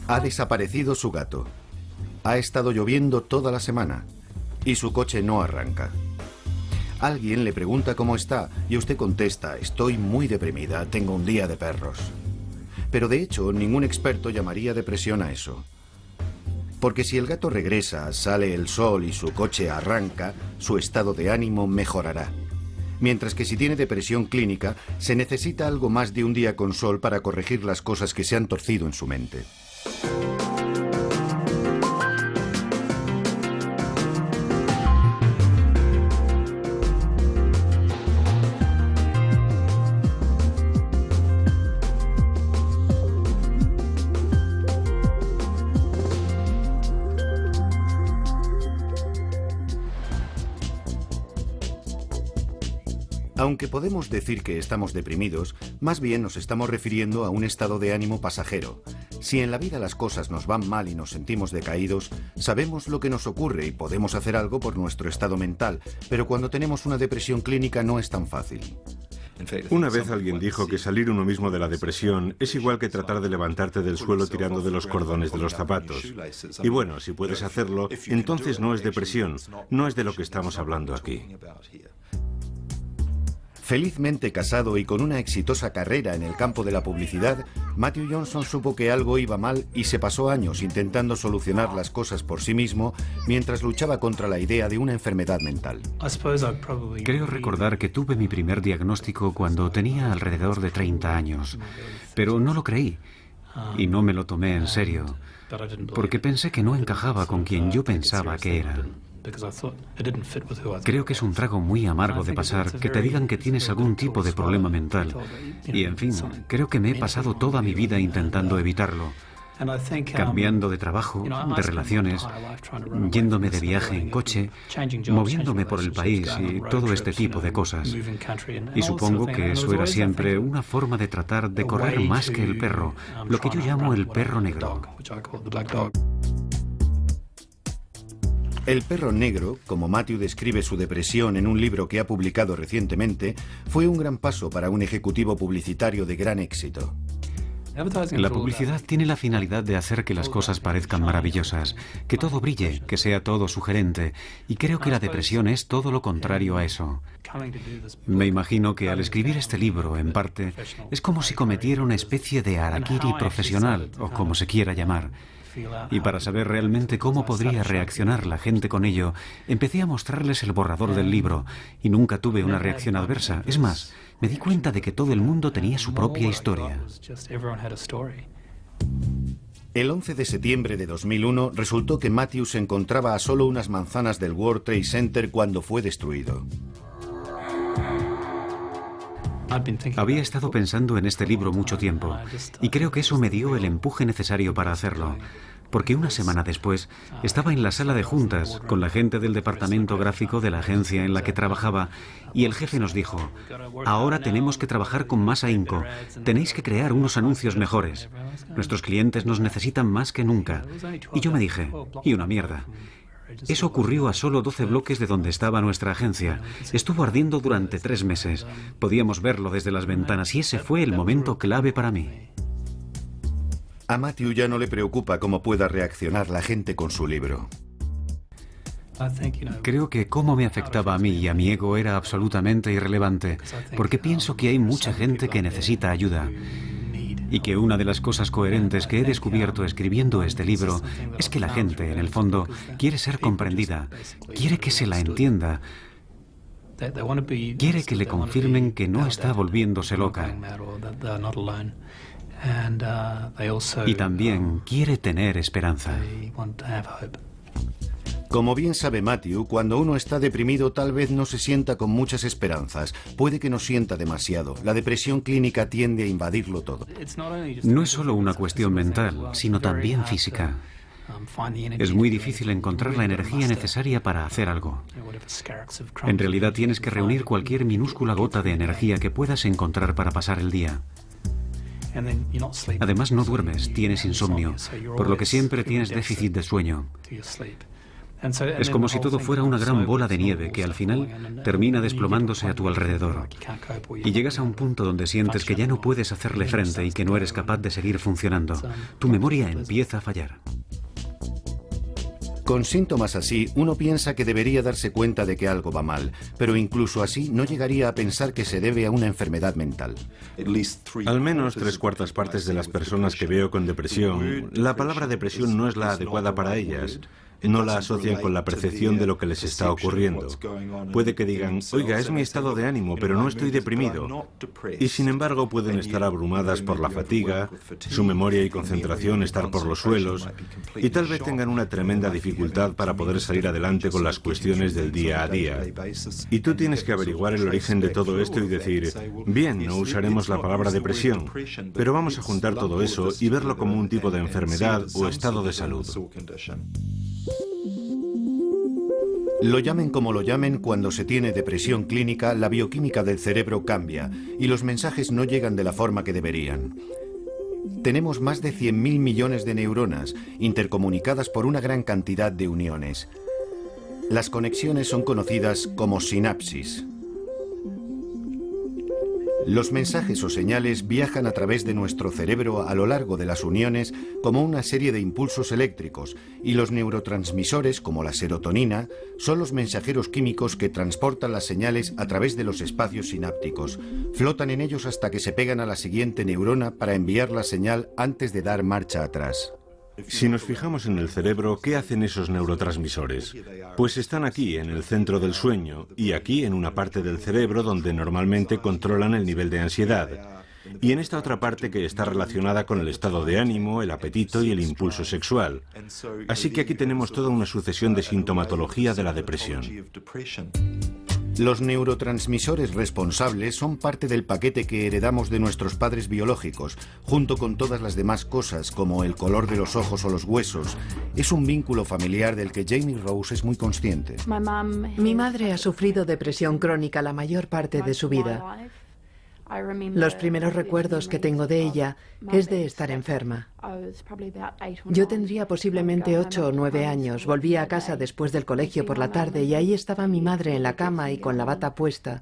Ha desaparecido su gato. Ha estado lloviendo toda la semana y su coche no arranca. Alguien le pregunta cómo está y usted contesta: estoy muy deprimida, tengo un día de perros. Pero de hecho, ningún experto llamaría depresión a eso. Porque si el gato regresa, sale el sol y su coche arranca, su estado de ánimo mejorará. Mientras que si tiene depresión clínica, se necesita algo más de un día con sol para corregir las cosas que se han torcido en su mente. Aunque podemos decir que estamos deprimidos, más bien nos estamos refiriendo a un estado de ánimo pasajero. Si en la vida las cosas nos van mal y nos sentimos decaídos, sabemos lo que nos ocurre y podemos hacer algo por nuestro estado mental, pero cuando tenemos una depresión clínica no es tan fácil. Una vez alguien dijo que salir uno mismo de la depresión es igual que tratar de levantarte del suelo tirando de los cordones de los zapatos. Y bueno, si puedes hacerlo, entonces no es depresión, no es de lo que estamos hablando aquí. Felizmente casado y con una exitosa carrera en el campo de la publicidad, Matthew Johnson supo que algo iba mal y se pasó años intentando solucionar las cosas por sí mismo mientras luchaba contra la idea de una enfermedad mental. Creo recordar que tuve mi primer diagnóstico cuando tenía alrededor de 30 años, pero no lo creí y no me lo tomé en serio, porque pensé que no encajaba con quien yo pensaba que era. Creo que es un trago muy amargo de pasar que te digan que tienes algún tipo de problema mental. Y en fin, creo que me he pasado toda mi vida intentando evitarlo. Cambiando de trabajo, de relaciones, yéndome de viaje en coche, moviéndome por el país y todo este tipo de cosas. Y supongo que eso era siempre una forma de tratar de correr más que el perro, lo que yo llamo el perro negro. El perro negro, como Matthew describe su depresión en un libro que ha publicado recientemente, fue un gran paso para un ejecutivo publicitario de gran éxito. La publicidad tiene la finalidad de hacer que las cosas parezcan maravillosas, que todo brille, que sea todo sugerente, y creo que la depresión es todo lo contrario a eso. Me imagino que al escribir este libro, en parte, es como si cometiera una especie de harakiri profesional, o como se quiera llamar. Y para saber realmente cómo podría reaccionar la gente con ello, empecé a mostrarles el borrador del libro y nunca tuve una reacción adversa. Es más, me di cuenta de que todo el mundo tenía su propia historia. El 11 de septiembre de 2001 resultó que Matthew se encontraba a solo unas manzanas del World Trade Center cuando fue destruido. Había estado pensando en este libro mucho tiempo y creo que eso me dio el empuje necesario para hacerlo, porque una semana después estaba en la sala de juntas con la gente del departamento gráfico de la agencia en la que trabajaba y el jefe nos dijo: ahora tenemos que trabajar con más ahínco, tenéis que crear unos anuncios mejores, nuestros clientes nos necesitan más que nunca. Y yo me dije: y una mierda. Eso ocurrió a solo 12 bloques de donde estaba nuestra agencia. Estuvo ardiendo durante 3 meses. Podíamos verlo desde las ventanas y ese fue el momento clave para mí. A Matthew ya no le preocupa cómo pueda reaccionar la gente con su libro. Creo que cómo me afectaba a mí y a mi ego era absolutamente irrelevante, porque pienso que hay mucha gente que necesita ayuda. Y que una de las cosas coherentes que he descubierto escribiendo este libro es que la gente, en el fondo, quiere ser comprendida, quiere que se la entienda, quiere que le confirmen que no está volviéndose loca. Y también quiere tener esperanza. Como bien sabe Matthew, cuando uno está deprimido tal vez no se sienta con muchas esperanzas. Puede que no sienta demasiado. La depresión clínica tiende a invadirlo todo. No es solo una cuestión mental, sino también física. Es muy difícil encontrar la energía necesaria para hacer algo. En realidad tienes que reunir cualquier minúscula gota de energía que puedas encontrar para pasar el día. Además no duermes, tienes insomnio, por lo que siempre tienes déficit de sueño. Es como si todo fuera una gran bola de nieve que al final termina desplomándose a tu alrededor. Y llegas a un punto donde sientes que ya no puedes hacerle frente y que no eres capaz de seguir funcionando. Tu memoria empieza a fallar. Con síntomas así, uno piensa que debería darse cuenta de que algo va mal, pero incluso así no llegaría a pensar que se debe a una enfermedad mental. Al menos 3/4 partes de las personas que veo con depresión, la palabra depresión no es la adecuada para ellas. No la asocian con la percepción de lo que les está ocurriendo. Puede que digan, oiga, es mi estado de ánimo, pero no estoy deprimido. Y sin embargo pueden estar abrumadas por la fatiga, su memoria y concentración estar por los suelos, y tal vez tengan una tremenda dificultad para poder salir adelante con las cuestiones del día a día. Y tú tienes que averiguar el origen de todo esto y decir, bien, no usaremos la palabra depresión, pero vamos a juntar todo eso y verlo como un tipo de enfermedad o estado de salud. Lo llamen como lo llamen, cuando se tiene depresión clínica, la bioquímica del cerebro cambia y los mensajes no llegan de la forma que deberían. Tenemos más de 100.000 millones de neuronas, intercomunicadas por una gran cantidad de uniones. Las conexiones son conocidas como sinapsis. Los mensajes o señales viajan a través de nuestro cerebro a lo largo de las uniones como una serie de impulsos eléctricos, y los neurotransmisores, como la serotonina, son los mensajeros químicos que transportan las señales a través de los espacios sinápticos. Flotan en ellos hasta que se pegan a la siguiente neurona para enviar la señal antes de dar marcha atrás. Si nos fijamos en el cerebro, ¿qué hacen esos neurotransmisores? Pues están aquí, en el centro del sueño, y aquí en una parte del cerebro donde normalmente controlan el nivel de ansiedad, y en esta otra parte que está relacionada con el estado de ánimo, el apetito y el impulso sexual. Así que aquí tenemos toda una sucesión de sintomatología de la depresión. Los neurotransmisores responsables son parte del paquete que heredamos de nuestros padres biológicos, junto con todas las demás cosas, como el color de los ojos o los huesos. Es un vínculo familiar del que Jamie Rose es muy consciente. Mi madre ha sufrido depresión crónica la mayor parte de su vida. Los primeros recuerdos que tengo de ella es de estar enferma. Yo tendría posiblemente 8 o 9 años. Volvía a casa después del colegio por la tarde y ahí estaba mi madre en la cama y con la bata puesta,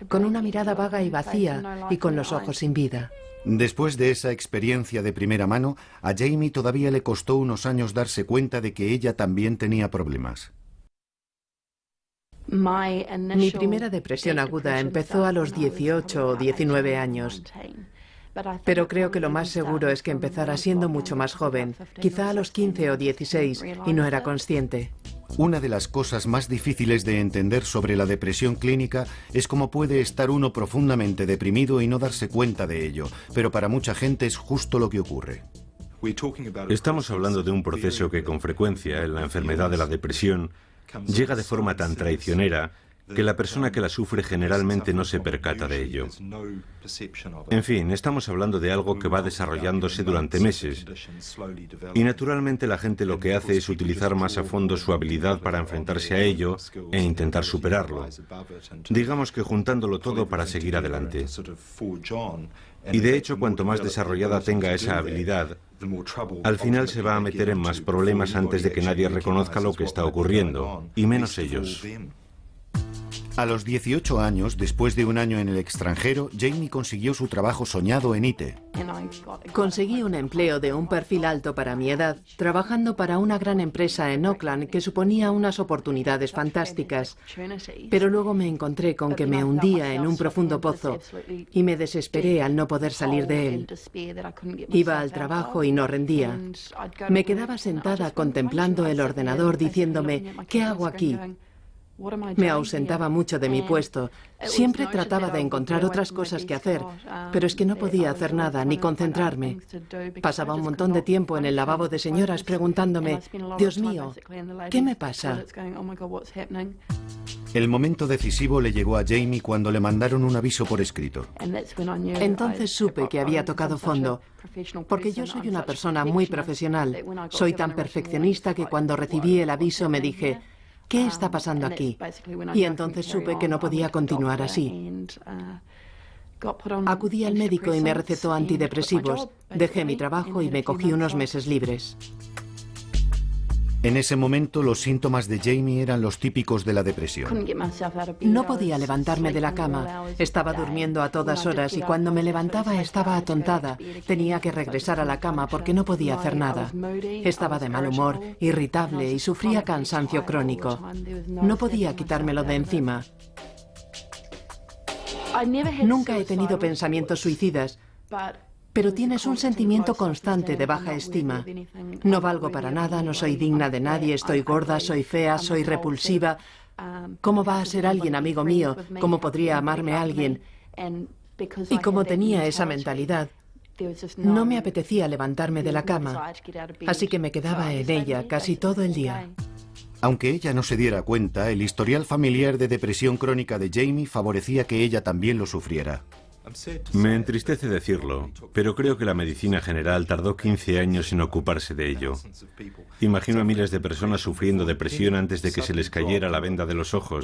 con una mirada vaga y vacía y con los ojos sin vida. Después de esa experiencia de primera mano, a Jamie todavía le costó unos años darse cuenta de que ella también tenía problemas. Mi primera depresión aguda empezó a los 18 o 19 años, pero creo que lo más seguro es que empezara siendo mucho más joven, quizá a los 15 o 16, y no era consciente. Una de las cosas más difíciles de entender sobre la depresión clínica es cómo puede estar uno profundamente deprimido y no darse cuenta de ello, pero para mucha gente es justo lo que ocurre. Estamos hablando de un proceso que con frecuencia en la enfermedad de la depresión llega de forma tan traicionera que la persona que la sufre generalmente no se percata de ello. En fin, estamos hablando de algo que va desarrollándose durante meses. Y naturalmente la gente lo que hace es utilizar más a fondo su habilidad para enfrentarse a ello e intentar superarlo. Digamos que juntándolo todo para seguir adelante. Y de hecho, cuanto más desarrollada tenga esa habilidad, al final se va a meter en más problemas antes de que nadie reconozca lo que está ocurriendo, y menos ellos. A los 18 años, después de un año en el extranjero, Jamie consiguió su trabajo soñado en IT. Conseguí un empleo de un perfil alto para mi edad, trabajando para una gran empresa en Auckland que suponía unas oportunidades fantásticas. Pero luego me encontré con que me hundía en un profundo pozo y me desesperé al no poder salir de él. Iba al trabajo y no rendía. Me quedaba sentada contemplando el ordenador diciéndome, ¿qué hago aquí? Me ausentaba mucho de mi puesto. Siempre trataba de encontrar otras cosas que hacer, pero es que no podía hacer nada ni concentrarme. Pasaba un montón de tiempo en el lavabo de señoras preguntándome, Dios mío, ¿qué me pasa? El momento decisivo le llegó a Jamie cuando le mandaron un aviso por escrito. Entonces supe que había tocado fondo, porque yo soy una persona muy profesional. Soy tan perfeccionista que cuando recibí el aviso me dije, ¿qué está pasando aquí? Y entonces supe que no podía continuar así. Acudí al médico y me recetó antidepresivos. Dejé mi trabajo y me cogí unos meses libres. En ese momento, los síntomas de Jamie eran los típicos de la depresión. No podía levantarme de la cama. Estaba durmiendo a todas horas y cuando me levantaba estaba atontada. Tenía que regresar a la cama porque no podía hacer nada. Estaba de mal humor, irritable y sufría cansancio crónico. No podía quitármelo de encima. Nunca he tenido pensamientos suicidas, pero tienes un sentimiento constante de baja estima. No valgo para nada, no soy digna de nadie, estoy gorda, soy fea, soy repulsiva. ¿Cómo va a ser alguien amigo mío? ¿Cómo podría amarme alguien? Y como tenía esa mentalidad, no me apetecía levantarme de la cama, así que me quedaba en ella casi todo el día. Aunque ella no se diera cuenta, el historial familiar de depresión crónica de Jamie favorecía que ella también lo sufriera. Me entristece decirlo, pero creo que la medicina general tardó 15 años en ocuparse de ello. Imagino a miles de personas sufriendo depresión antes de que se les cayera la venda de los ojos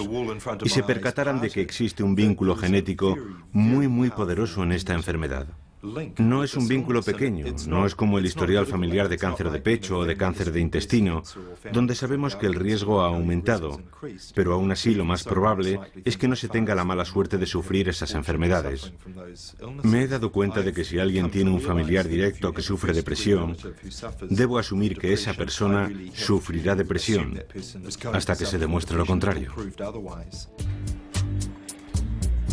y se percataran de que existe un vínculo genético muy poderoso en esta enfermedad. No es un vínculo pequeño, no es como el historial familiar de cáncer de pecho o de cáncer de intestino, donde sabemos que el riesgo ha aumentado, pero aún así lo más probable es que no se tenga la mala suerte de sufrir esas enfermedades. Me he dado cuenta de que si alguien tiene un familiar directo que sufre depresión, debo asumir que esa persona sufrirá depresión hasta que se demuestre lo contrario.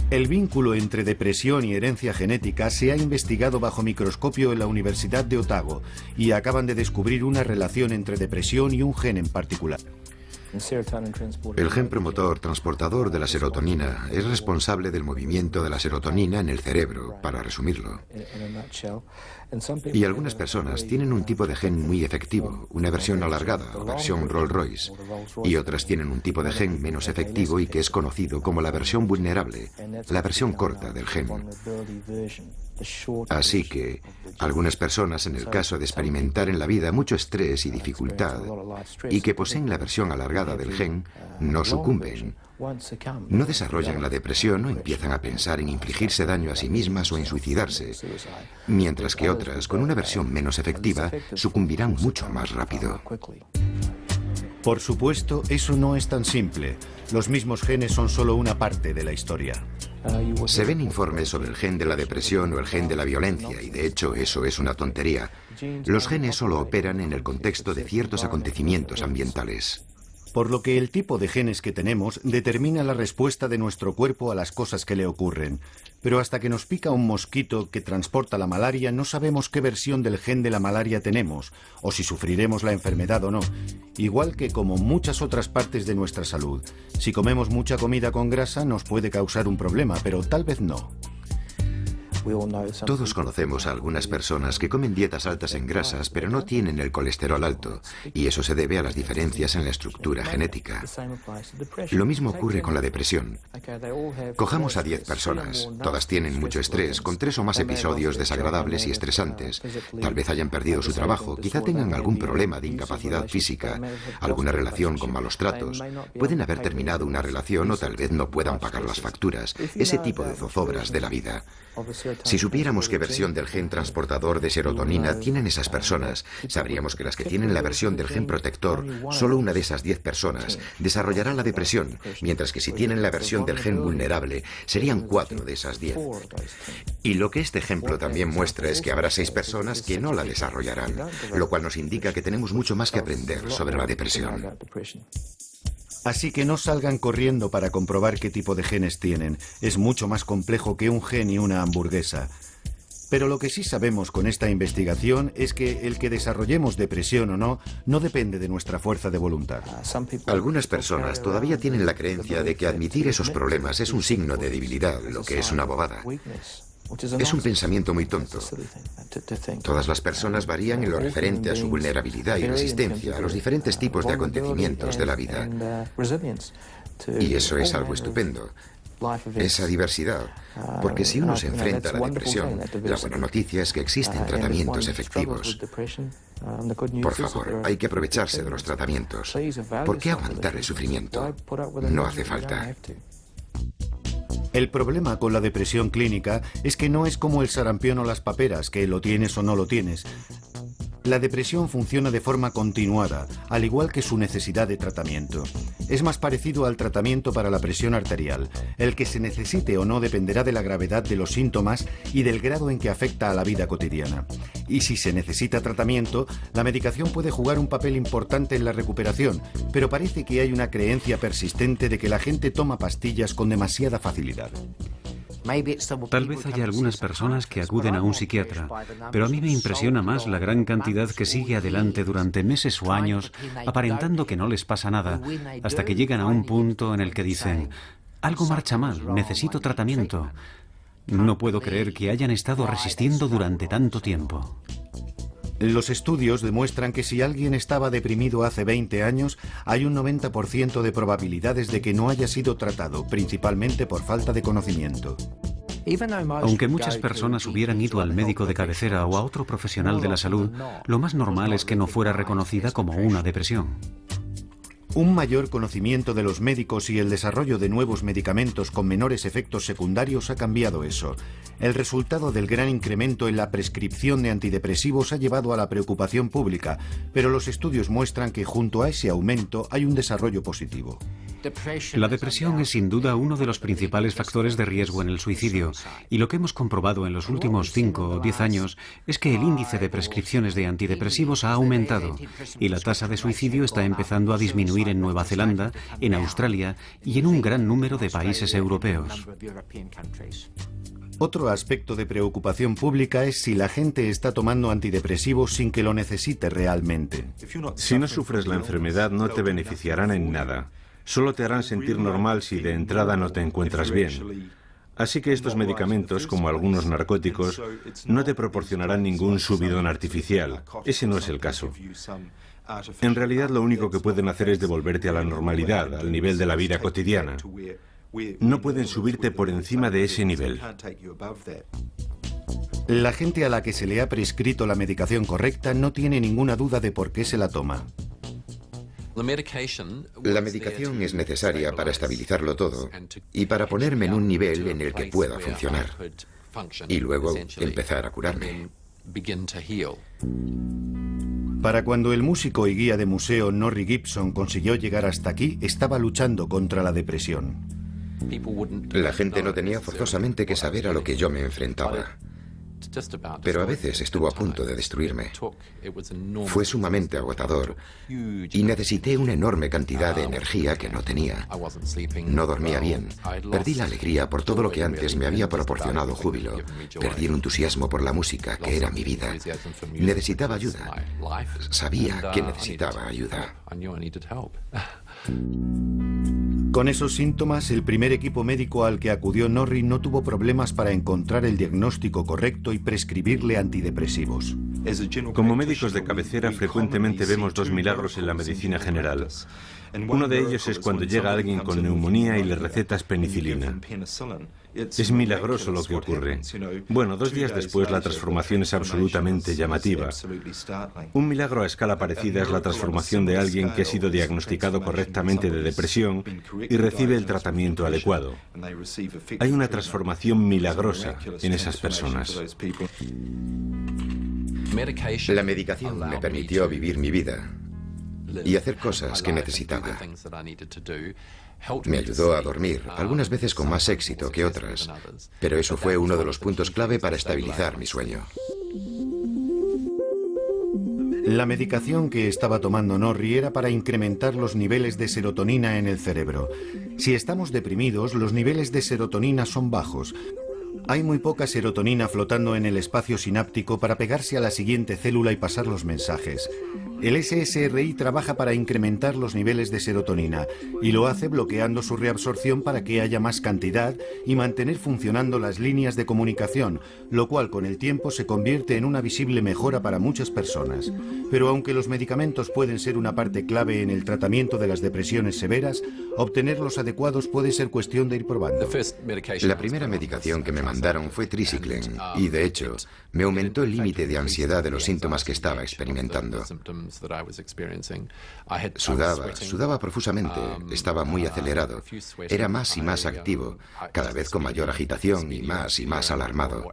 El vínculo entre depresión y herencia genética se ha investigado bajo microscopio en la Universidad de Otago y acaban de descubrir una relación entre depresión y un gen en particular. El gen promotor transportador de la serotonina es responsable del movimiento de la serotonina en el cerebro, para resumirlo. Y algunas personas tienen un tipo de gen muy efectivo, una versión alargada o versión Rolls-Royce, y otras tienen un tipo de gen menos efectivo y que es conocido como la versión vulnerable, la versión corta del gen. Así que algunas personas, en el caso de experimentar en la vida mucho estrés y dificultad, y que poseen la versión alargada del gen, no sucumben. No desarrollan la depresión o empiezan a pensar en infligirse daño a sí mismas o en suicidarse, mientras que otras, con una versión menos efectiva, sucumbirán mucho más rápido. Por supuesto, eso no es tan simple. Los mismos genes son solo una parte de la historia. Se ven informes sobre el gen de la depresión o el gen de la violencia, y de hecho eso es una tontería. Los genes solo operan en el contexto de ciertos acontecimientos ambientales. Por lo que el tipo de genes que tenemos determina la respuesta de nuestro cuerpo a las cosas que le ocurren. Pero hasta que nos pica un mosquito que transporta la malaria, no sabemos qué versión del gen de la malaria tenemos, o si sufriremos la enfermedad o no. Igual que como muchas otras partes de nuestra salud. Si comemos mucha comida con grasa nos puede causar un problema, pero tal vez no. Todos conocemos a algunas personas que comen dietas altas en grasas, pero no tienen el colesterol alto, y eso se debe a las diferencias en la estructura genética. Lo mismo ocurre con la depresión. Cojamos a 10 personas, todas tienen mucho estrés, con 3 o más episodios desagradables y estresantes. Tal vez hayan perdido su trabajo, quizá tengan algún problema de incapacidad física, alguna relación con malos tratos, pueden haber terminado una relación o tal vez no puedan pagar las facturas, ese tipo de zozobras de la vida. Si supiéramos qué versión del gen transportador de serotonina tienen esas personas, sabríamos que las que tienen la versión del gen protector, solo una de esas 10 personas desarrollará la depresión, mientras que si tienen la versión del gen vulnerable, serían 4 de esas 10. Y lo que este ejemplo también muestra es que habrá 6 personas que no la desarrollarán, lo cual nos indica que tenemos mucho más que aprender sobre la depresión. Así que no salgan corriendo para comprobar qué tipo de genes tienen. Es mucho más complejo que un gen y una hamburguesa. Pero lo que sí sabemos con esta investigación es que el que desarrollemos depresión o no, no depende de nuestra fuerza de voluntad. Algunas personas todavía tienen la creencia de que admitir esos problemas es un signo de debilidad, lo que es una bobada. Es un pensamiento muy tonto. Todas las personas varían en lo referente a su vulnerabilidad y resistencia a los diferentes tipos de acontecimientos de la vida. Y eso es algo estupendo. Esa diversidad, porque si uno se enfrenta a la depresión, la buena noticia es que existen tratamientos efectivos. Por favor, hay que aprovecharse de los tratamientos. ¿Por qué aguantar el sufrimiento? No hace falta. El problema con la depresión clínica es que no es como el sarampión o las paperas, que lo tienes o no lo tienes. La depresión funciona de forma continuada, al igual que su necesidad de tratamiento. Es más parecido al tratamiento para la presión arterial. El que se necesite o no dependerá de la gravedad de los síntomas y del grado en que afecta a la vida cotidiana. Y si se necesita tratamiento, la medicación puede jugar un papel importante en la recuperación, pero parece que hay una creencia persistente de que la gente toma pastillas con demasiada facilidad. Tal vez haya algunas personas que acuden a un psiquiatra, pero a mí me impresiona más la gran cantidad que sigue adelante durante meses o años, aparentando que no les pasa nada, hasta que llegan a un punto en el que dicen: algo marcha mal, necesito tratamiento. No puedo creer que hayan estado resistiendo durante tanto tiempo. Los estudios demuestran que si alguien estaba deprimido hace 20 años, hay un 90% de probabilidades de que no haya sido tratado, principalmente por falta de conocimiento. Aunque muchas personas hubieran ido al médico de cabecera o a otro profesional de la salud, lo más normal es que no fuera reconocida como una depresión. Un mayor conocimiento de los médicos y el desarrollo de nuevos medicamentos con menores efectos secundarios ha cambiado eso. El resultado del gran incremento en la prescripción de antidepresivos ha llevado a la preocupación pública, pero los estudios muestran que junto a ese aumento hay un desarrollo positivo. La depresión es sin duda uno de los principales factores de riesgo en el suicidio, y lo que hemos comprobado en los últimos 5 o 10 años es que el índice de prescripciones de antidepresivos ha aumentado y la tasa de suicidio está empezando a disminuir en Nueva Zelanda, en Australia y en un gran número de países europeos. Otro aspecto de preocupación pública es si la gente está tomando antidepresivos sin que lo necesite realmente. Si no sufres la enfermedad, no te beneficiarán en nada. Solo te harán sentir normal si de entrada no te encuentras bien. Así que estos medicamentos, como algunos narcóticos, no te proporcionarán ningún subidón artificial. Ese no es el caso. En realidad, lo único que pueden hacer es devolverte a la normalidad, al nivel de la vida cotidiana. No pueden subirte por encima de ese nivel. La gente a la que se le ha prescrito la medicación correcta no tiene ninguna duda de por qué se la toma. La medicación es necesaria para estabilizarlo todo y para ponerme en un nivel en el que pueda funcionar y luego empezar a curarme. Para cuando el músico y guía de museo Norrie Gibson consiguió llegar hasta aquí, estaba luchando contra la depresión. La gente no tenía forzosamente que saber a lo que yo me enfrentaba, pero a veces estuvo a punto de destruirme. Fue sumamente agotador y necesité una enorme cantidad de energía que no tenía. No dormía bien, perdí la alegría por todo lo que antes me había proporcionado júbilo, perdí el entusiasmo por la música, que era mi vida. Necesitaba ayuda. Sabía que necesitaba ayuda. Con esos síntomas, el primer equipo médico al que acudió Norrie no tuvo problemas para encontrar el diagnóstico correcto y prescribirle antidepresivos. Como médicos de cabecera, frecuentemente vemos dos milagros en la medicina general. Uno de ellos es cuando llega alguien con neumonía y le recetas penicilina. Es milagroso lo que ocurre. Bueno, 2 días después la transformación es absolutamente llamativa. Un milagro a escala parecida es la transformación de alguien que ha sido diagnosticado correctamente de depresión y recibe el tratamiento adecuado. Hay una transformación milagrosa en esas personas. La medicación me permitió vivir mi vida y hacer cosas que necesitaba. Me ayudó a dormir, algunas veces con más éxito que otras, pero eso fue uno de los puntos clave para estabilizar mi sueño. La medicación que estaba tomando Norrie era para incrementar los niveles de serotonina en el cerebro. Si estamos deprimidos, los niveles de serotonina son bajos. Hay muy poca serotonina flotando en el espacio sináptico para pegarse a la siguiente célula y pasar los mensajes. El SSRI trabaja para incrementar los niveles de serotonina y lo hace bloqueando su reabsorción para que haya más cantidad y mantener funcionando las líneas de comunicación, lo cual con el tiempo se convierte en una visible mejora para muchas personas. Pero aunque los medicamentos pueden ser una parte clave en el tratamiento de las depresiones severas, obtener los adecuados puede ser cuestión de ir probando. La primera medicación que me mandaron fue Triciclen y, de hecho, me aumentó el límite de ansiedad de los síntomas que estaba experimentando. Sudaba profusamente, estaba muy acelerado, era más y más activo, cada vez con mayor agitación y más alarmado.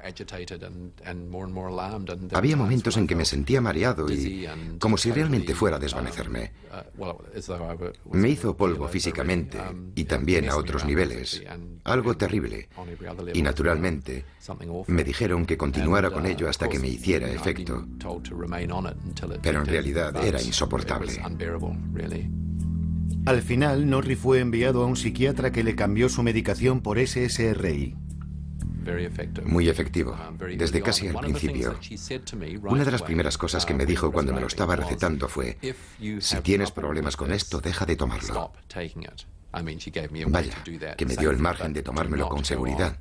Había momentos en que me sentía mareado y como si realmente fuera a desvanecerme. Me hizo polvo físicamente y también a otros niveles, algo terrible. Y naturalmente, me dijeron que continuara con ello hasta que me hiciera efecto. Pero en realidad era insoportable. Al final, Norrie fue enviado a un psiquiatra que le cambió su medicación por SSRI. Muy efectivo, desde casi al principio. Una de las primeras cosas que me dijo cuando me lo estaba recetando fue: si tienes problemas con esto, deja de tomarlo. Vaya, que me dio el margen de tomármelo con seguridad.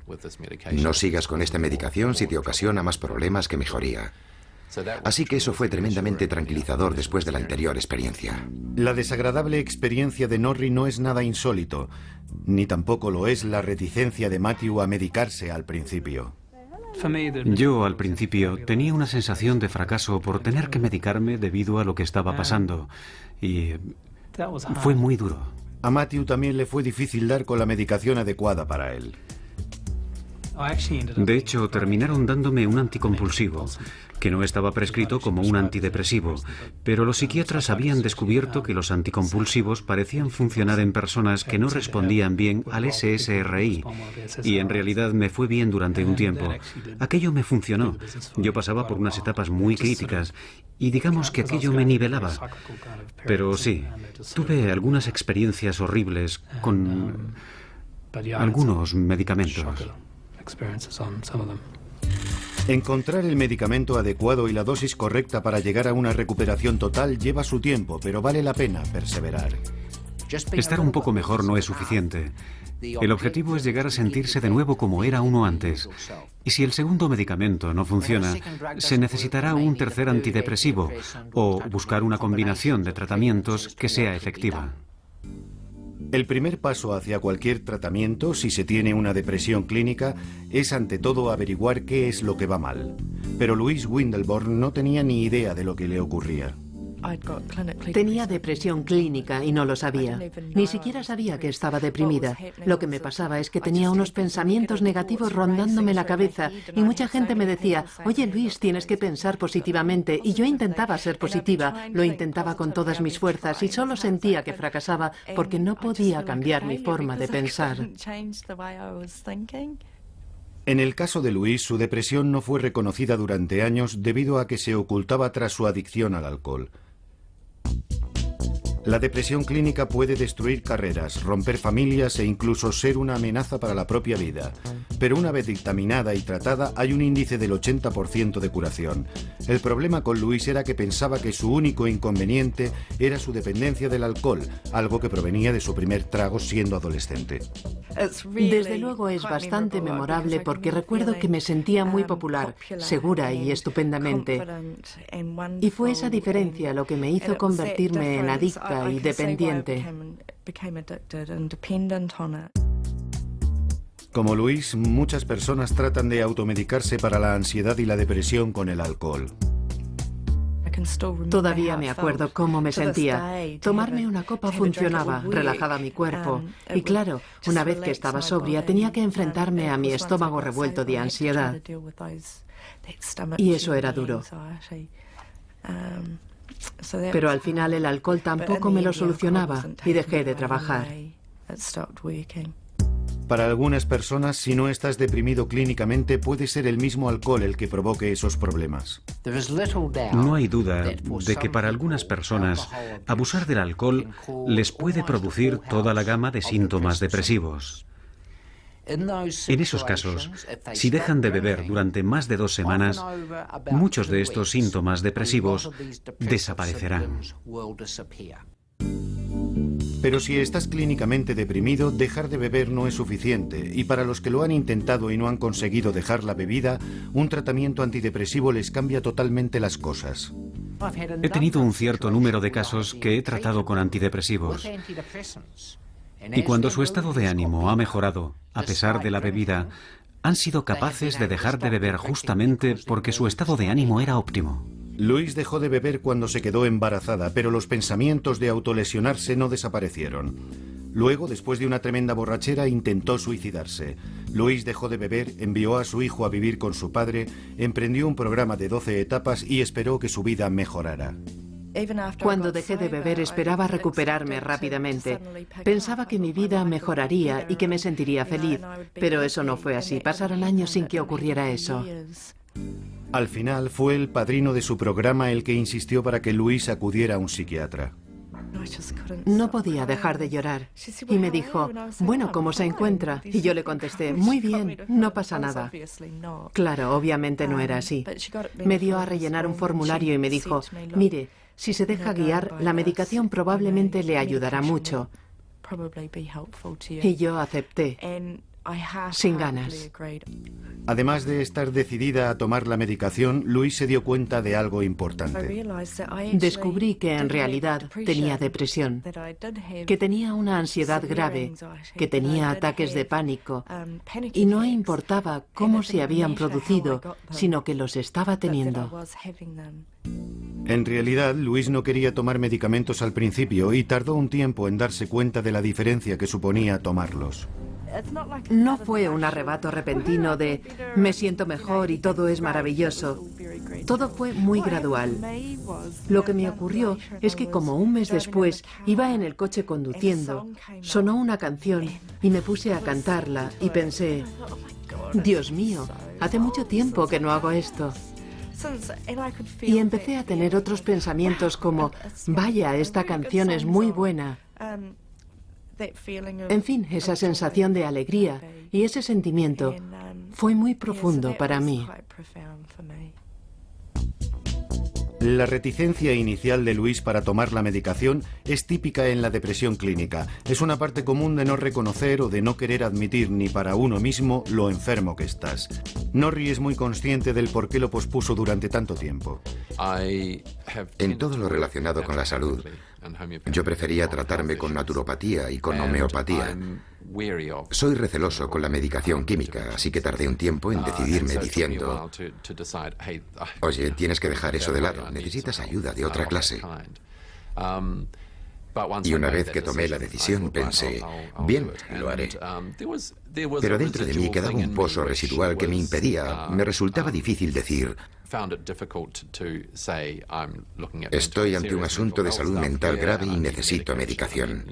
No sigas con esta medicación si te ocasiona más problemas que mejoría. Así que eso fue tremendamente tranquilizador después de la anterior experiencia. La desagradable experiencia de Norrie no es nada insólito, ni tampoco lo es la reticencia de Matthew a medicarse al principio. Yo, al principio, tenía una sensación de fracaso por tener que medicarme debido a lo que estaba pasando, y fue muy duro. A Matthew también le fue difícil dar con la medicación adecuada para él. De hecho, terminaron dándome un anticompulsivo, que no estaba prescrito como un antidepresivo, pero los psiquiatras habían descubierto que los anticompulsivos parecían funcionar en personas que no respondían bien al SSRI, y en realidad me fue bien durante un tiempo. Aquello me funcionó. Yo pasaba por unas etapas muy críticas, y digamos que aquello me nivelaba. Pero sí, tuve algunas experiencias horribles con algunos medicamentos. Encontrar el medicamento adecuado y la dosis correcta para llegar a una recuperación total lleva su tiempo, pero vale la pena perseverar. Estar un poco mejor no es suficiente. El objetivo es llegar a sentirse de nuevo como era uno antes. Y si el segundo medicamento no funciona, se necesitará un tercer antidepresivo o buscar una combinación de tratamientos que sea efectiva. El primer paso hacia cualquier tratamiento, si se tiene una depresión clínica, es ante todo averiguar qué es lo que va mal. Pero Louise Windelborn no tenía ni idea de lo que le ocurría. Tenía depresión clínica y no lo sabía. Ni siquiera sabía que estaba deprimida. Lo que me pasaba es que tenía unos pensamientos negativos rondándome la cabeza y mucha gente me decía: oye Luis, tienes que pensar positivamente. Y yo intentaba ser positiva, lo intentaba con todas mis fuerzas y solo sentía que fracasaba porque no podía cambiar mi forma de pensar. En el caso de Louise, su depresión no fue reconocida durante años debido a que se ocultaba tras su adicción al alcohol. La depresión clínica puede destruir carreras, romper familias e incluso ser una amenaza para la propia vida. Pero una vez dictaminada y tratada, hay un índice del 80% de curación. El problema con Louise era que pensaba que su único inconveniente era su dependencia del alcohol, algo que provenía de su primer trago siendo adolescente. Desde luego es bastante memorable porque recuerdo que me sentía muy popular, segura y estupendamente. Y fue esa diferencia lo que me hizo convertirme en adicta y dependiente. Como Louise, muchas personas tratan de automedicarse para la ansiedad y la depresión con el alcohol. Todavía me acuerdo cómo me sentía. Tomarme una copa funcionaba, relajaba mi cuerpo. Y claro, una vez que estaba sobria, tenía que enfrentarme a mi estómago revuelto de ansiedad. Y eso era duro. Pero al final el alcohol tampoco me lo solucionaba y dejé de trabajar. Para algunas personas, si no estás deprimido clínicamente, puede ser el mismo alcohol el que provoque esos problemas. No hay duda de que para algunas personas abusar del alcohol les puede producir toda la gama de síntomas depresivos. En esos casos, si dejan de beber durante más de 2 semanas, muchos de estos síntomas depresivos desaparecerán. Pero si estás clínicamente deprimido, dejar de beber no es suficiente, y para los que lo han intentado y no han conseguido dejar la bebida, un tratamiento antidepresivo les cambia totalmente las cosas. He tenido un cierto número de casos que he tratado con antidepresivos. Y cuando su estado de ánimo ha mejorado, a pesar de la bebida, han sido capaces de dejar de beber justamente porque su estado de ánimo era óptimo. Louise dejó de beber cuando se quedó embarazada, pero los pensamientos de autolesionarse no desaparecieron. Luego, después de una tremenda borrachera, intentó suicidarse. Louise dejó de beber, envió a su hijo a vivir con su padre, emprendió un programa de 12 etapas y esperó que su vida mejorara. Cuando dejé de beber esperaba recuperarme rápidamente. Pensaba que mi vida mejoraría y que me sentiría feliz, pero eso no fue así. Pasaron años sin que ocurriera eso. Al final fue el padrino de su programa el que insistió para que Louise acudiera a un psiquiatra. No podía dejar de llorar. Y me dijo, bueno, ¿cómo se encuentra? Y yo le contesté, muy bien, no pasa nada. Claro, obviamente no era así. Me dio a rellenar un formulario y me dijo, mire, si se deja guiar, la medicación probablemente le ayudará mucho. Y yo acepté, sin ganas. Además de estar decidida a tomar la medicación, Louise se dio cuenta de algo importante. Descubrí que en realidad tenía depresión, que tenía una ansiedad grave, que tenía ataques de pánico, y no importaba cómo se habían producido, sino que los estaba teniendo. En realidad, Louise no quería tomar medicamentos al principio y tardó un tiempo en darse cuenta de la diferencia que suponía tomarlos. No fue un arrebato repentino de me siento mejor y todo es maravilloso. Todo fue muy gradual. Lo que me ocurrió es que como un mes después iba en el coche conduciendo, sonó una canción y me puse a cantarla y pensé, Dios mío, hace mucho tiempo que no hago esto. Y empecé a tener otros pensamientos como, vaya, esta canción es muy buena. En fin, esa sensación de alegría y ese sentimiento fue muy profundo para mí. La reticencia inicial de Louise para tomar la medicación es típica en la depresión clínica. Es una parte común de no reconocer o de no querer admitir ni para uno mismo lo enfermo que estás. Norrie es muy consciente del por qué lo pospuso durante tanto tiempo. En todo lo relacionado con la salud, yo prefería tratarme con naturopatía y con homeopatía. Soy receloso con la medicación química, así que tardé un tiempo en decidirme diciendo, oye, tienes que dejar eso de lado, necesitas ayuda de otra clase. Y una vez que tomé la decisión pensé, bien, lo haré. Pero dentro de mí quedaba un pozo residual que me impedía, me resultaba difícil decir, estoy ante un asunto de salud mental grave y necesito medicación.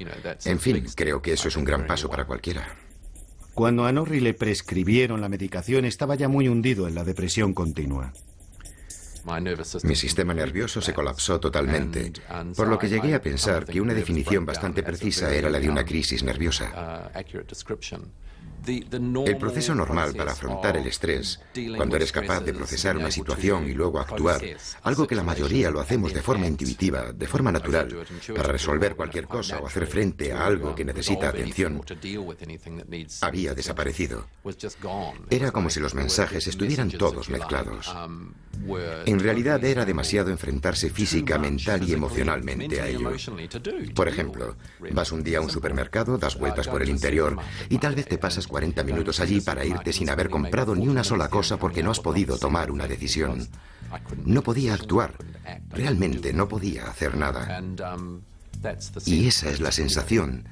En fin, creo que eso es un gran paso para cualquiera. Cuando a Norrie le prescribieron la medicación, estaba ya muy hundido en la depresión continua. Mi sistema nervioso se colapsó totalmente, por lo que llegué a pensar que una definición bastante precisa era la de una crisis nerviosa. El proceso normal para afrontar el estrés, cuando eres capaz de procesar una situación y luego actuar, algo que la mayoría lo hacemos de forma intuitiva, de forma natural, para resolver cualquier cosa o hacer frente a algo que necesita atención, había desaparecido. Era como si los mensajes estuvieran todos mezclados. En realidad era demasiado enfrentarse física, mental y emocionalmente a ello. Por ejemplo, vas un día a un supermercado, das vueltas por el interior y tal vez te pasas 40 minutos allí para irte sin haber comprado ni una sola cosa porque no has podido tomar una decisión. No podía actuar, realmente no podía hacer nada. Y esa es la sensación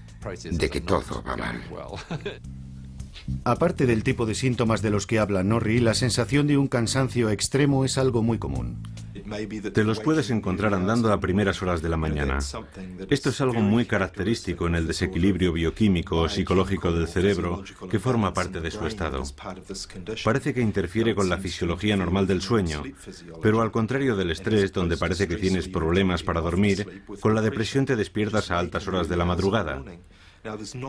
de que todo va mal. Aparte del tipo de síntomas de los que habla Norrie, la sensación de un cansancio extremo es algo muy común. Te los puedes encontrar andando a primeras horas de la mañana. Esto es algo muy característico en el desequilibrio bioquímico o psicológico del cerebro que forma parte de su estado. Parece que interfiere con la fisiología normal del sueño, pero al contrario del estrés, donde parece que tienes problemas para dormir, con la depresión te despiertas a altas horas de la madrugada.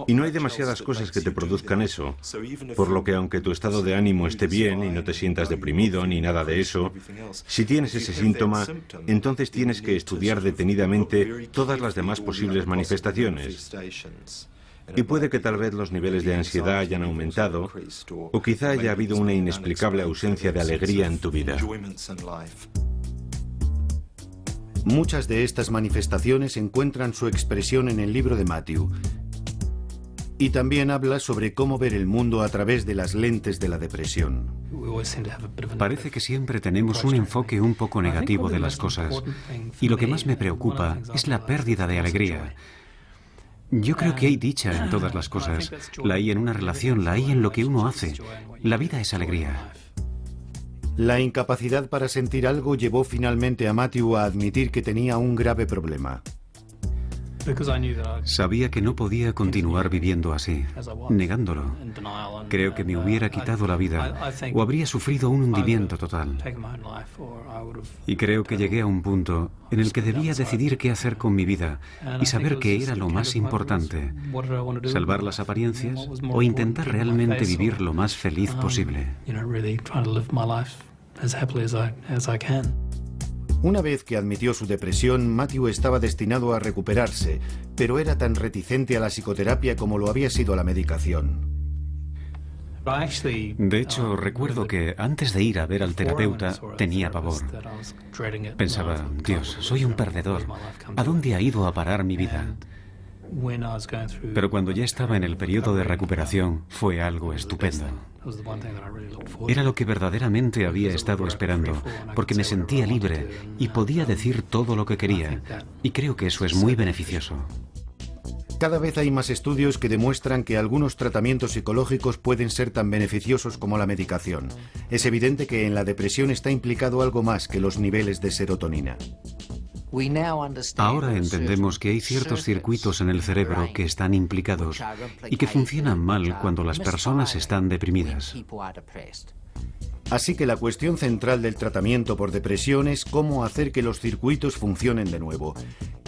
Y no hay demasiadas cosas que te produzcan eso, por lo que aunque tu estado de ánimo esté bien y no te sientas deprimido ni nada de eso, si tienes ese síntoma, entonces tienes que estudiar detenidamente todas las demás posibles manifestaciones. Y puede que tal vez los niveles de ansiedad hayan aumentado, o quizá haya habido una inexplicable ausencia de alegría en tu vida. Muchas de estas manifestaciones encuentran su expresión en el libro de Matthew. Y también habla sobre cómo ver el mundo a través de las lentes de la depresión. Parece que siempre tenemos un enfoque un poco negativo de las cosas, y lo que más me preocupa es la pérdida de alegría. Yo creo que hay dicha en todas las cosas. La hay en una relación, la hay en lo que uno hace. La vida es alegría. La incapacidad para sentir algo llevó finalmente a Matthew a admitir que tenía un grave problema. Sabía que no podía continuar viviendo así, negándolo. Creo que me hubiera quitado la vida o habría sufrido un hundimiento total. Y creo que llegué a un punto en el que debía decidir qué hacer con mi vida y saber qué era lo más importante: salvar las apariencias o intentar realmente vivir lo más feliz posible. Una vez que admitió su depresión, Matthew estaba destinado a recuperarse, pero era tan reticente a la psicoterapia como lo había sido a la medicación. De hecho, recuerdo que antes de ir a ver al terapeuta tenía pavor. Pensaba, Dios, soy un perdedor. ¿A dónde ha ido a parar mi vida? Pero cuando ya estaba en el periodo de recuperación, fue algo estupendo. Era lo que verdaderamente había estado esperando, porque me sentía libre y podía decir todo lo que quería, y creo que eso es muy beneficioso. Cada vez hay más estudios que demuestran que algunos tratamientos psicológicos pueden ser tan beneficiosos como la medicación. Es evidente que en la depresión está implicado algo más que los niveles de serotonina. Ahora entendemos que hay ciertos circuitos en el cerebro que están implicados y que funcionan mal cuando las personas están deprimidas. Así que la cuestión central del tratamiento por depresión es cómo hacer que los circuitos funcionen de nuevo.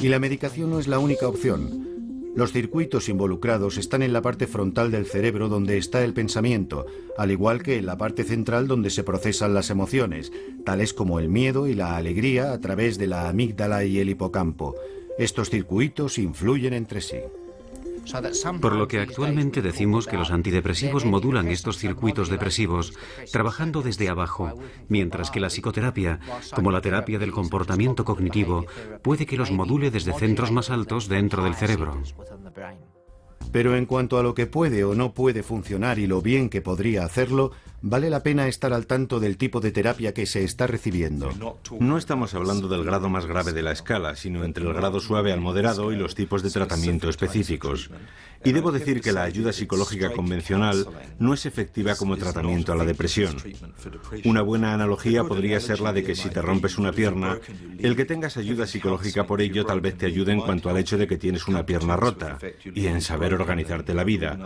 Y la medicación no es la única opción. Los circuitos involucrados están en la parte frontal del cerebro donde está el pensamiento, al igual que en la parte central donde se procesan las emociones, tales como el miedo y la alegría a través de la amígdala y el hipocampo. Estos circuitos influyen entre sí. Por lo que actualmente decimos que los antidepresivos modulan estos circuitos depresivos, trabajando desde abajo, mientras que la psicoterapia, como la terapia del comportamiento cognitivo, puede que los module desde centros más altos dentro del cerebro. Pero en cuanto a lo que puede o no puede funcionar y lo bien que podría hacerlo, vale la pena estar al tanto del tipo de terapia que se está recibiendo. No estamos hablando del grado más grave de la escala, sino entre el grado suave al moderado y los tipos de tratamiento específicos. Y debo decir que la ayuda psicológica convencional no es efectiva como tratamiento a la depresión. Una buena analogía podría ser la de que si te rompes una pierna, el que tengas ayuda psicológica por ello tal vez te ayude en cuanto al hecho de que tienes una pierna rota y en saber organizarte la vida.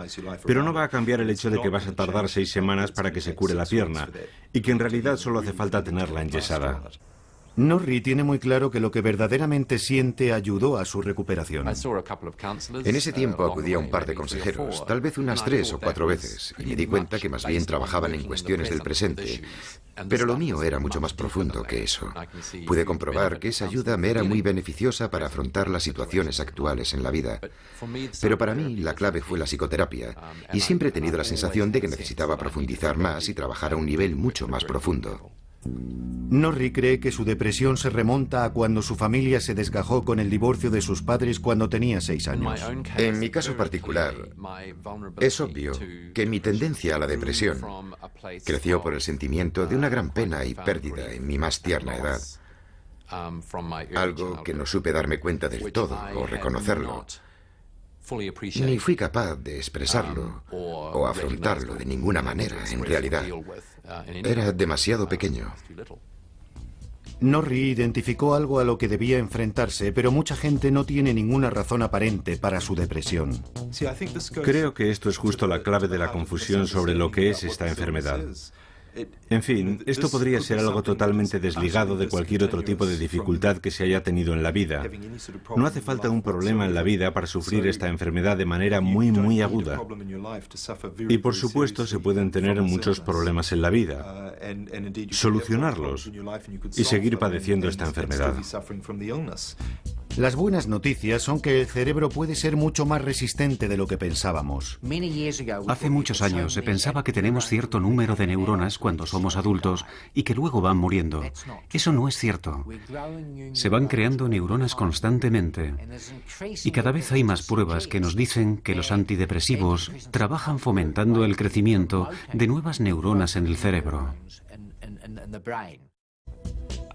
Pero no va a cambiar el hecho de que vas a tardar 6 semanas para que se cure la pierna y que en realidad solo hace falta tenerla enyesada. Norrie tiene muy claro que lo que verdaderamente siente ayudó a su recuperación. En ese tiempo acudí a un par de consejeros, tal vez unas 3 o 4 veces, y me di cuenta que más bien trabajaban en cuestiones del presente. Pero lo mío era mucho más profundo que eso. Pude comprobar que esa ayuda me era muy beneficiosa para afrontar las situaciones actuales en la vida. Pero para mí la clave fue la psicoterapia, y siempre he tenido la sensación de que necesitaba profundizar más y trabajar a un nivel mucho más profundo. Norrie cree que su depresión se remonta a cuando su familia se desgajó con el divorcio de sus padres cuando tenía 6 años. En mi caso particular, es obvio que mi tendencia a la depresión creció por el sentimiento de una gran pena y pérdida en mi más tierna edad. Algo que no supe darme cuenta del todo o reconocerlo. Ni fui capaz de expresarlo o afrontarlo de ninguna manera, en realidad. Era demasiado pequeño. Norrie identificó algo a lo que debía enfrentarse, pero mucha gente no tiene ninguna razón aparente para su depresión. Creo que esto es justo la clave de la confusión sobre lo que es esta enfermedad. En fin, esto podría ser algo totalmente desligado de cualquier otro tipo de dificultad que se haya tenido en la vida. No hace falta un problema en la vida para sufrir esta enfermedad de manera muy aguda. Y por supuesto se pueden tener muchos problemas en la vida, solucionarlos y seguir padeciendo esta enfermedad. Las buenas noticias son que el cerebro puede ser mucho más resistente de lo que pensábamos. Hace muchos años se pensaba que tenemos cierto número de neuronas cuando somos adultos y que luego van muriendo. Eso no es cierto. Se van creando neuronas constantemente. Y cada vez hay más pruebas que nos dicen que los antidepresivos trabajan fomentando el crecimiento de nuevas neuronas en el cerebro.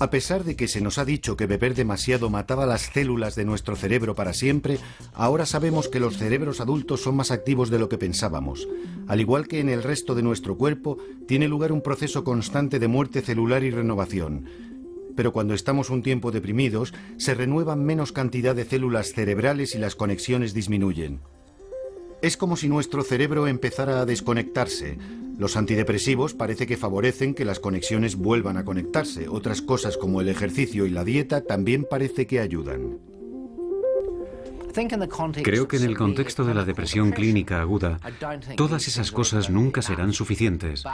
A pesar de que se nos ha dicho que beber demasiado mataba las células de nuestro cerebro para siempre, ahora sabemos que los cerebros adultos son más activos de lo que pensábamos. Al igual que en el resto de nuestro cuerpo, tiene lugar un proceso constante de muerte celular y renovación. Pero cuando estamos un tiempo deprimidos, se renuevan menos cantidad de células cerebrales y las conexiones disminuyen. Es como si nuestro cerebro empezara a desconectarse. Los antidepresivos parece que favorecen que las conexiones vuelvan a conectarse. Otras cosas como el ejercicio y la dieta también parece que ayudan. Creo que en el contexto de la depresión clínica aguda, todas esas cosas nunca serán suficientes.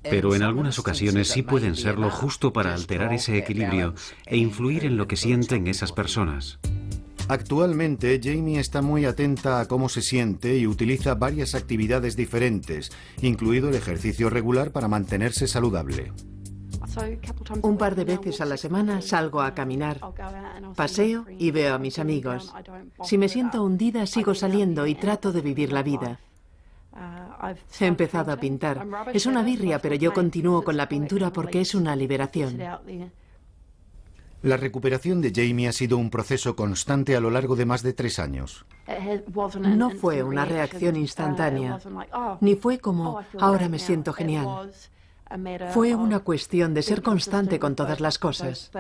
Pero en algunas ocasiones sí pueden serlo justo para alterar ese equilibrio e influir en lo que sienten esas personas. Actualmente, Jamie está muy atenta a cómo se siente y utiliza varias actividades diferentes, incluido el ejercicio regular para mantenerse saludable. Un par de veces a la semana salgo a caminar, paseo y veo a mis amigos. Si me siento hundida, sigo saliendo y trato de vivir la vida. He empezado a pintar. Es una birria, pero yo continúo con la pintura porque es una liberación. La recuperación de Jamie ha sido un proceso constante a lo largo de más de 3 años. No fue una reacción instantánea, ni fue como, ahora me siento genial. Fue una cuestión de ser constante con todas las cosas.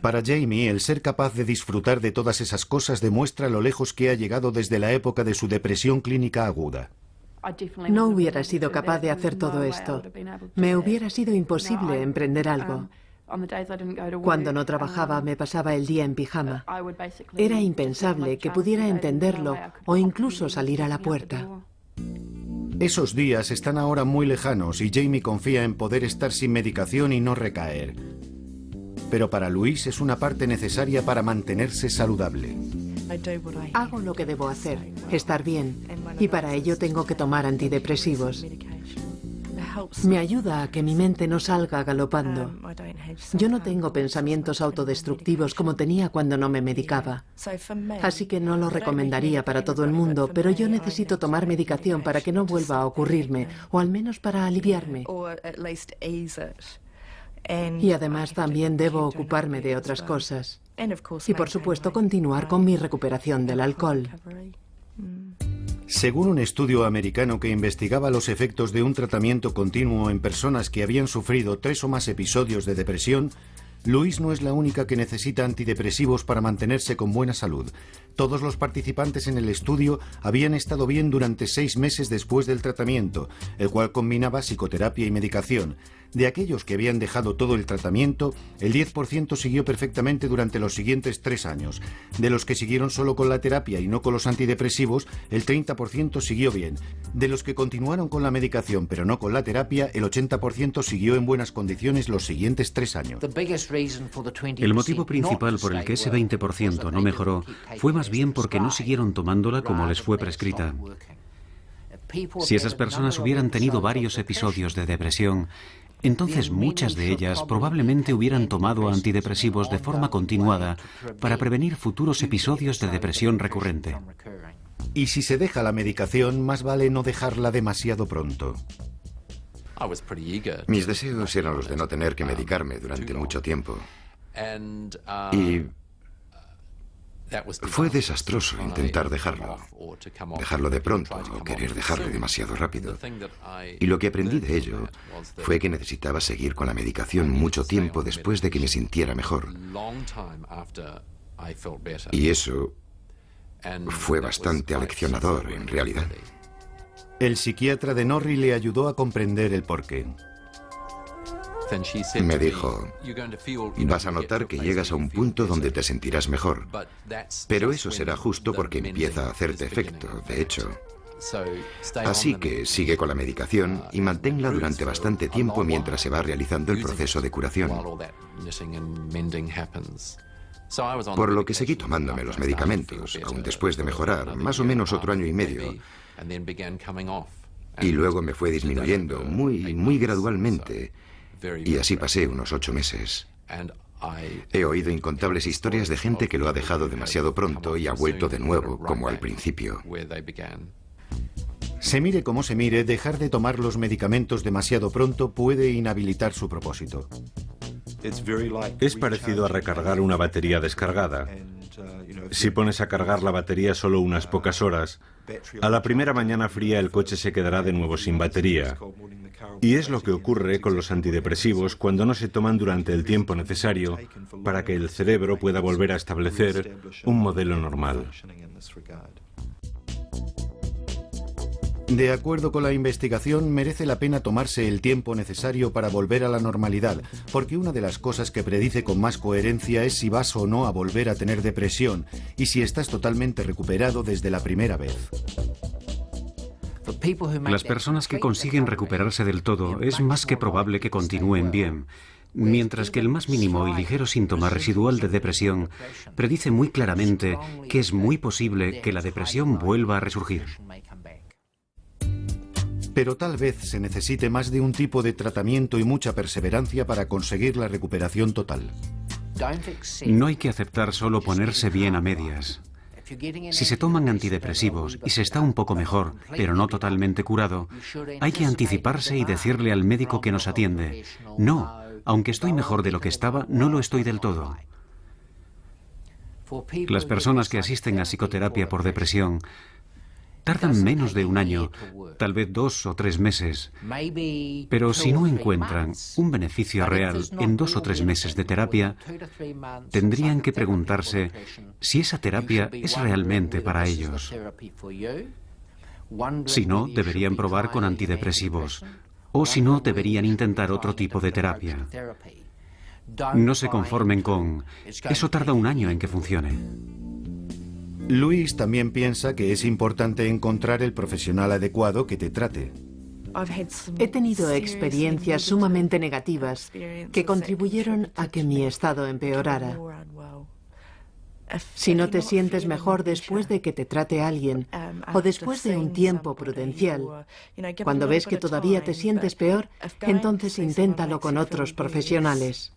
Para Jamie, el ser capaz de disfrutar de todas esas cosas demuestra lo lejos que ha llegado desde la época de su depresión clínica aguda. No hubiera sido capaz de hacer todo esto. Me hubiera sido imposible emprender algo. Cuando no trabajaba me pasaba el día en pijama. Era impensable que pudiera entenderlo o incluso salir a la puerta. Esos días están ahora muy lejanos y Jamie confía en poder estar sin medicación y no recaer. Pero para Louise es una parte necesaria para mantenerse saludable. Hago lo que debo hacer, estar bien, y para ello tengo que tomar antidepresivos. Me ayuda a que mi mente no salga galopando. Yo no tengo pensamientos autodestructivos como tenía cuando no me medicaba. Así que no lo recomendaría para todo el mundo, pero yo necesito tomar medicación para que no vuelva a ocurrirme, o al menos para aliviarme. Y además también debo ocuparme de otras cosas. Y por supuesto continuar con mi recuperación del alcohol. Según un estudio americano que investigaba los efectos de un tratamiento continuo en personas que habían sufrido 3 o más episodios de depresión, Louise no es la única que necesita antidepresivos para mantenerse con buena salud. Todos los participantes en el estudio habían estado bien durante 6 meses después del tratamiento, el cual combinaba psicoterapia y medicación. De aquellos que habían dejado todo el tratamiento, el 10% siguió perfectamente durante los siguientes 3 años. De los que siguieron solo con la terapia y no con los antidepresivos, el 30% siguió bien. De los que continuaron con la medicación pero no con la terapia, el 80% siguió en buenas condiciones los siguientes 3 años. El motivo principal por el que ese 20% no mejoró fue más bien porque no siguieron tomándola como les fue prescrita. Si esas personas hubieran tenido varios episodios de depresión, entonces muchas de ellas probablemente hubieran tomado antidepresivos de forma continuada para prevenir futuros episodios de depresión recurrente. Y si se deja la medicación, más vale no dejarla demasiado pronto. Mis deseos eran los de no tener que medicarme durante mucho tiempo. Y fue desastroso intentar dejarlo de pronto o querer dejarlo demasiado rápido. Y lo que aprendí de ello fue que necesitaba seguir con la medicación mucho tiempo después de que me sintiera mejor. Y eso fue bastante aleccionador, en realidad. El psiquiatra de Norrie le ayudó a comprender el porqué. Me dijo, vas a notar que llegas a un punto donde te sentirás mejor, pero eso será justo porque empieza a hacerte efecto, de hecho. Así que sigue con la medicación y manténla durante bastante tiempo mientras se va realizando el proceso de curación. Por lo que seguí tomándome los medicamentos, aun después de mejorar, más o menos otro año y medio. Y luego me fue disminuyendo muy gradualmente. Y así pasé unos 8 meses. He oído incontables historias de gente que lo ha dejado demasiado pronto y ha vuelto de nuevo, como al principio. Se mire como se mire, dejar de tomar los medicamentos demasiado pronto puede inhabilitar su propósito. Es parecido a recargar una batería descargada. Si pones a cargar la batería solo unas pocas horas, a la primera mañana fría el coche se quedará de nuevo sin batería. Y es lo que ocurre con los antidepresivos cuando no se toman durante el tiempo necesario para que el cerebro pueda volver a establecer un modelo normal. De acuerdo con la investigación, merece la pena tomarse el tiempo necesario para volver a la normalidad, porque una de las cosas que predice con más coherencia es si vas o no a volver a tener depresión y si estás totalmente recuperado desde la primera vez. Las personas que consiguen recuperarse del todo es más que probable que continúen bien, mientras que el más mínimo y ligero síntoma residual de depresión predice muy claramente que es muy posible que la depresión vuelva a resurgir. Pero tal vez se necesite más de un tipo de tratamiento y mucha perseverancia para conseguir la recuperación total. No hay que aceptar solo ponerse bien a medias. Si se toman antidepresivos y se está un poco mejor, pero no totalmente curado, hay que anticiparse y decirle al médico que nos atiende: no, aunque estoy mejor de lo que estaba, no lo estoy del todo. Las personas que asisten a psicoterapia por depresión tardan menos de un año, tal vez 2 o 3 meses, pero si no encuentran un beneficio real en 2 o 3 meses de terapia, tendrían que preguntarse si esa terapia es realmente para ellos. Si no, deberían probar con antidepresivos, o si no, deberían intentar otro tipo de terapia. No se conformen con "eso tarda un año en que funcione". Luis también piensa que es importante encontrar el profesional adecuado que te trate. He tenido experiencias sumamente negativas que contribuyeron a que mi estado empeorara. Si no te sientes mejor después de que te trate alguien o después de un tiempo prudencial, cuando ves que todavía te sientes peor, entonces inténtalo con otros profesionales.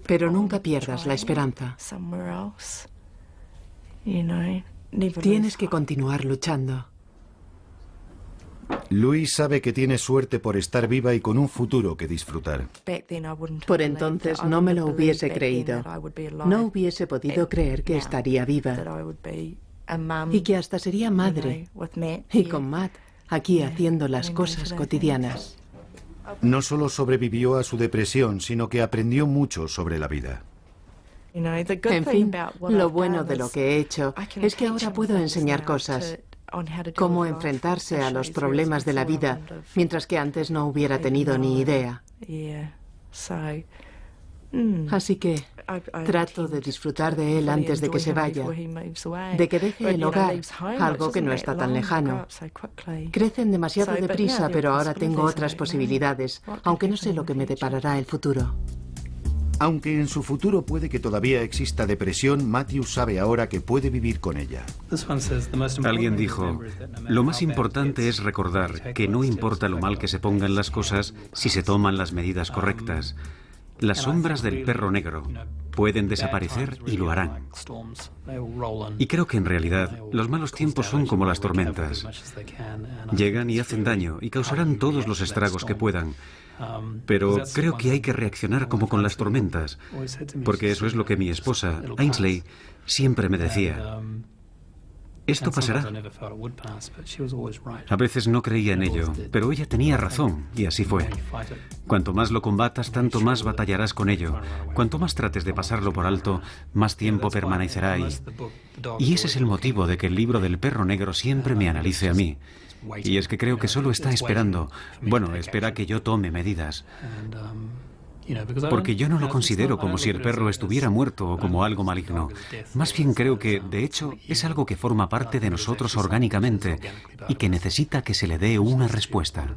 Pero nunca pierdas la esperanza. Tienes que continuar luchando. Luis sabe que tiene suerte por estar viva y con un futuro que disfrutar. Por entonces no me lo hubiese creído. No hubiese podido creer que estaría viva. Y que hasta sería madre. Y con Matt, aquí haciendo las cosas cotidianas. No solo sobrevivió a su depresión, sino que aprendió mucho sobre la vida. En fin, lo bueno de lo que he hecho es que ahora puedo enseñar cosas, cómo enfrentarse a los problemas de la vida, mientras que antes no hubiera tenido ni idea. Así que trato de disfrutar de él antes de que se vaya, de que deje el hogar, algo que no está tan lejano. Crecen demasiado deprisa, pero ahora tengo otras posibilidades, aunque no sé lo que me deparará el futuro. Aunque en su futuro puede que todavía exista depresión, Matthew sabe ahora que puede vivir con ella. Alguien dijo: lo más importante es recordar que no importa lo mal que se pongan las cosas si se toman las medidas correctas. Las sombras del perro negro pueden desaparecer y lo harán. Y creo que en realidad los malos tiempos son como las tormentas. Llegan y hacen daño y causarán todos los estragos que puedan. Pero creo que hay que reaccionar como con las tormentas, porque eso es lo que mi esposa, Ainsley, siempre me decía: esto pasará. A veces no creía en ello, pero ella tenía razón, y así fue. Cuanto más lo combatas, tanto más batallarás con ello. Cuanto más trates de pasarlo por alto, más tiempo permanecerá ahí. Y ese es el motivo de que el libro del perro negro siempre me analice a mí. Y es que creo que solo está esperando. Bueno, espera que yo tome medidas. Porque yo no lo considero como si el perro estuviera muerto o como algo maligno. Más bien creo que, de hecho, es algo que forma parte de nosotros orgánicamente y que necesita que se le dé una respuesta.